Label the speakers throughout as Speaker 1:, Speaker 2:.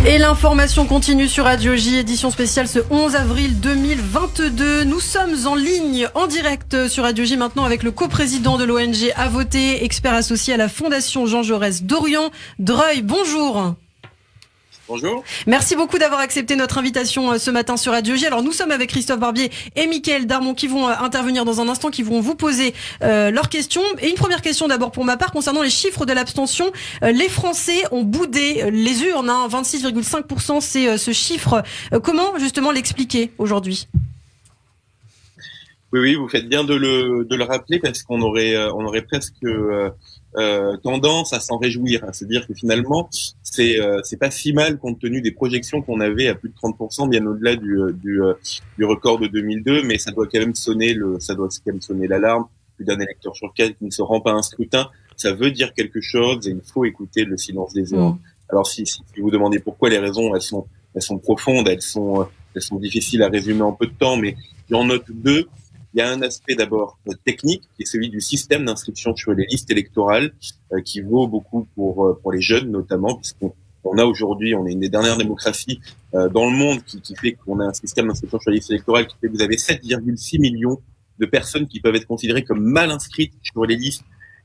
Speaker 1: Et l'information continue sur Radio J, édition spéciale ce 11 avril 2022. Nous sommes en ligne, en direct sur Radio J maintenant avec le coprésident de l'ONG À Voter, expert associé à la Fondation Jean Jaurès, Dorian Dreuil. Bonjour.
Speaker 2: Bonjour.
Speaker 1: Merci beaucoup d'avoir accepté notre invitation ce matin sur Radio J. Alors nous sommes avec Christophe Barbier et Mickaël Darmon qui vont intervenir dans un instant, qui vont vous poser leurs questions. Et une première question d'abord pour ma part concernant les chiffres de l'abstention. Les Français ont boudé les urnes, 26,5%, c'est ce chiffre. Comment justement l'expliquer aujourd'hui ?
Speaker 2: Oui, vous faites bien de le rappeler parce qu'on aurait presque tendance à s'en réjouir, c'est-à-dire que finalement c'est pas si mal compte tenu des projections qu'on avait à plus de 30%, bien au-delà du record de 2002, mais ça doit quand même sonner l'alarme. Plus d'un électeur sur 4 qui ne se rend pas à un scrutin, ça veut dire quelque chose et il faut écouter le silence des urnes. Alors si vous demandez pourquoi, les raisons elles sont profondes, elles sont difficiles à résumer en peu de temps, mais j'en note deux. Il y a un aspect d'abord technique, qui est celui du système d'inscription sur les listes électorales, qui vaut beaucoup pour les jeunes notamment, puisqu'on a aujourd'hui, on est une des dernières démocraties dans le monde qui fait qu'on a un système d'inscription sur les listes électorales qui fait que vous avez 7,6 millions de personnes qui peuvent être considérées comme mal inscrites sur les listes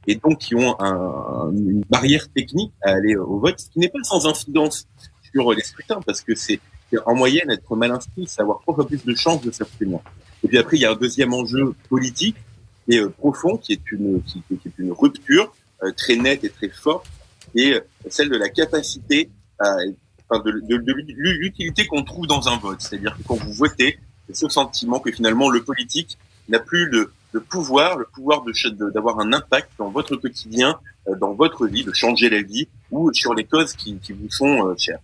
Speaker 2: et donc qui ont une barrière technique à aller au vote, ce qui n'est pas sans incidence sur les scrutins, parce que c'est en moyenne être mal inscrit, c'est avoir 3 fois plus de chances de s'abstenir. Et puis après, il y a un deuxième enjeu politique et profond, qui est une rupture très nette et très forte, et celle de la capacité, de l'utilité qu'on trouve dans un vote. C'est-à-dire que quand vous votez, c'est ce sentiment que finalement le politique n'a plus le pouvoir d'avoir un impact dans votre quotidien, dans votre vie, de changer la vie ou sur les causes qui vous sont chères.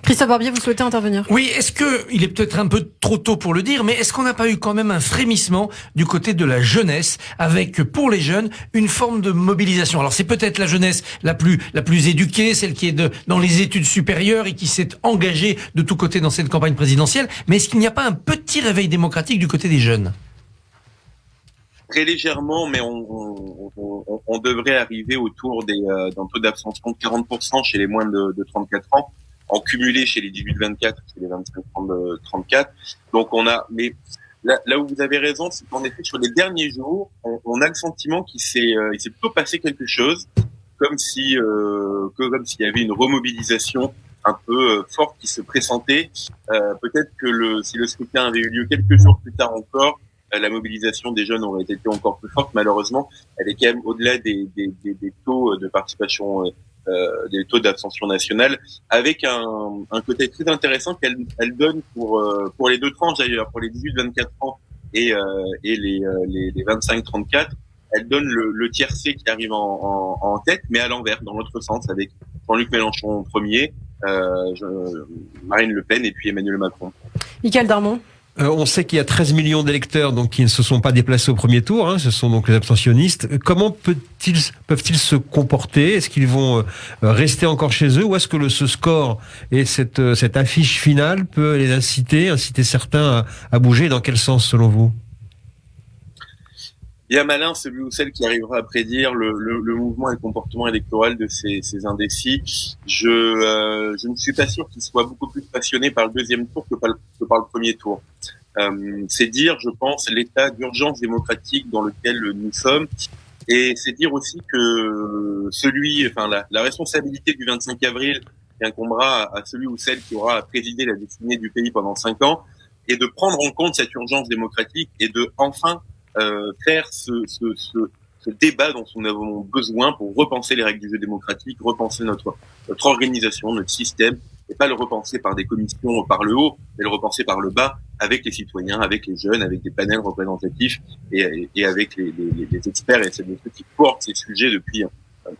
Speaker 1: Christophe Barbier, vous souhaitez intervenir ?
Speaker 3: Oui, il est peut-être un peu trop tôt pour le dire, mais est-ce qu'on n'a pas eu quand même un frémissement du côté de la jeunesse, avec, pour les jeunes, une forme de mobilisation ? Alors c'est peut-être la jeunesse la plus éduquée, celle qui est dans les études supérieures et qui s'est engagée de tous côtés dans cette campagne présidentielle, mais est-ce qu'il n'y a pas un petit réveil démocratique du côté des jeunes ?
Speaker 2: Très légèrement, mais on devrait arriver autour d'un taux d'abstention de 40% chez les moins de 34 ans, en cumulé chez les 18-24, chez les 25-34. Donc mais là où vous avez raison, c'est qu'en effet, sur les derniers jours, on a le sentiment il s'est plutôt passé quelque chose, comme s'il y avait une remobilisation un peu forte qui se pressentait. Peut-être que si le scrutin avait eu lieu quelques jours plus tard encore, la mobilisation des jeunes aurait été encore plus forte. Malheureusement, elle est quand même au-delà des taux de participation, des taux d'abstention nationale, avec un côté très intéressant qu'elle donne pour les deux tranches d'ailleurs, pour les 18-24 ans et les 25-34. Elle donne le tiercé qui arrive en tête, mais à l'envers, dans l'autre sens, avec Jean-Luc Mélenchon premier, Marine Le Pen et puis Emmanuel Macron.
Speaker 1: Mickaël Darmon.
Speaker 4: On sait qu'il y a 13 millions d'électeurs donc qui ne se sont pas déplacés au premier tour, ce sont donc les abstentionnistes. Comment peuvent-ils se comporter ? Est-ce qu'ils vont rester encore chez eux, ou est-ce que ce score et cette affiche finale peut les inciter certains à bouger ? Dans quel sens selon vous ?
Speaker 2: Bien malin celui ou celle qui arrivera à prédire le mouvement et le comportement électoral de ces indécis. Je ne suis pas sûr qu'ils soient beaucoup plus passionnés par le deuxième tour que par le premier tour. C'est dire, je pense, l'état d'urgence démocratique dans lequel nous sommes, et c'est dire aussi que la responsabilité du 25 avril qui incombera à celui ou celle qui aura présidé la destinée du pays pendant 5 ans, et de prendre en compte cette urgence démocratique et de enfin faire ce débat dont nous avons besoin pour repenser les règles du jeu démocratique, repenser notre organisation, notre système, et pas le repenser par des commissions par le haut, mais le repenser par le bas, avec les citoyens, avec les jeunes, avec des panels représentatifs et avec les experts et ceux qui portent ces sujets depuis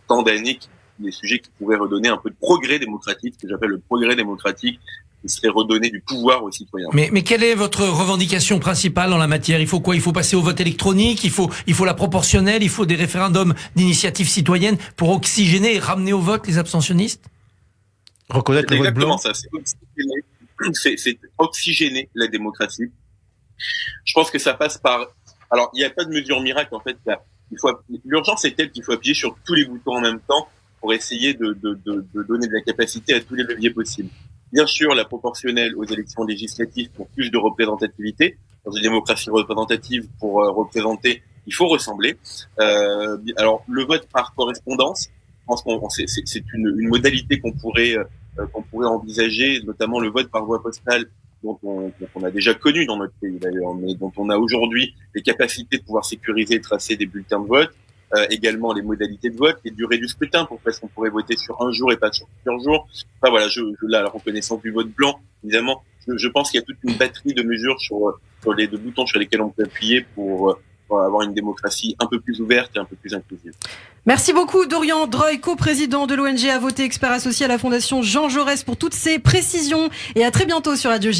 Speaker 2: tant d'années, des sujets qui pourraient redonner un peu de progrès démocratique, ce que j'appelle le progrès démocratique, qui serait redonner du pouvoir aux citoyens.
Speaker 3: Mais quelle est votre revendication principale en la matière ? Il faut quoi ? Il faut passer au vote électronique, il faut la proportionnelle, il faut des référendums d'initiative citoyenne pour oxygéner et ramener au vote les abstentionnistes ?
Speaker 4: Reconnaître le vote blanc.
Speaker 2: C'est exactement ça, c'est oxygéner la démocratie. Je pense que ça passe par... Alors, il n'y a pas de mesure miracle, en fait. L'urgence est telle qu'il faut appuyer sur tous les boutons en même temps pour essayer de donner de la capacité à tous les leviers possibles. Bien sûr, la proportionnelle aux élections législatives pour plus de représentativité. Dans une démocratie représentative, pour représenter, il faut ressembler. Alors, le vote par correspondance, je pense c'est une modalité qu'on pourrait envisager, notamment le vote par voie postale, dont on a déjà connu dans notre pays d'ailleurs, mais dont on a aujourd'hui les capacités de pouvoir sécuriser et tracer des bulletins de vote. Également les modalités de vote, les durées du scrutin, pourquoi est-ce qu'on pourrait voter sur un jour et pas sur plusieurs jours. Enfin voilà, là, la reconnaissance du vote blanc, évidemment, je pense qu'il y a toute une batterie de mesures sur les deux boutons sur lesquels on peut appuyer pour avoir une démocratie un peu plus ouverte et un peu plus inclusive.
Speaker 1: Merci beaucoup Dorian Droy, co-président de l'ONG À Voter, expert associé à la Fondation Jean Jaurès, pour toutes ces précisions, et à très bientôt sur Radio J.